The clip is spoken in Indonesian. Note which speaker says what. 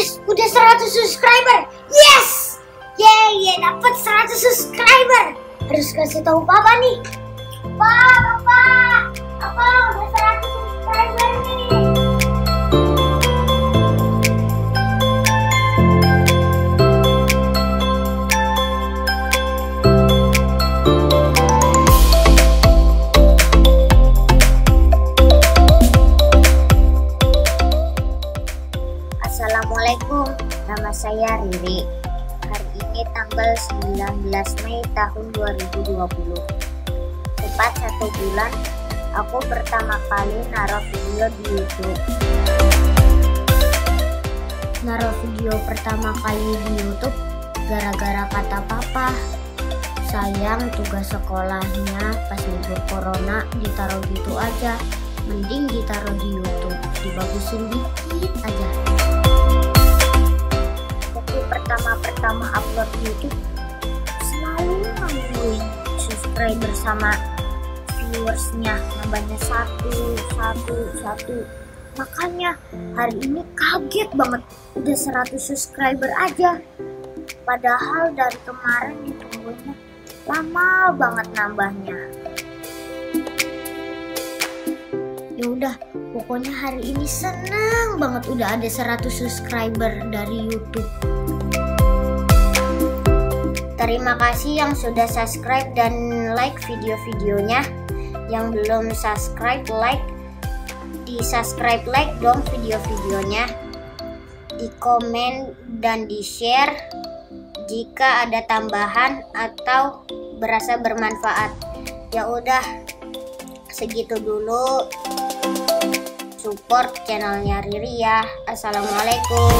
Speaker 1: Yes, udah 100 subscriber. Yes. Yeay, dapat 100 subscriber. Harus kasih tahu papa nih. Papa, udah 100 subscriber nih. Assalamualaikum, nama saya Riri. Hari ini tanggal 19 Mei tahun 2020. Tepat 1 bulan aku pertama kali naruh video di YouTube. Naruh video pertama kali di YouTube gara-gara kata papa, sayang tugas sekolahnya pas libur corona ditaruh gitu aja, mending ditaruh di YouTube, dibagusin dikit aja. Pertama upload YouTube selalu nungguin subscriber sama viewersnya nambahnya satu. Makanya hari ini kaget banget udah 100 subscriber aja, padahal dari kemarin ditunggunya lama banget nambahnya. Ya udah, pokoknya hari ini seneng banget udah ada 100 subscriber dari YouTube. Terima kasih yang sudah subscribe dan like video-videonya. Yang belum subscribe, di-subscribe, like dong video-videonya. Di komen dan di-share jika ada tambahan atau berasa bermanfaat. Ya udah, segitu dulu. Support channelnya Riri ya. Assalamualaikum.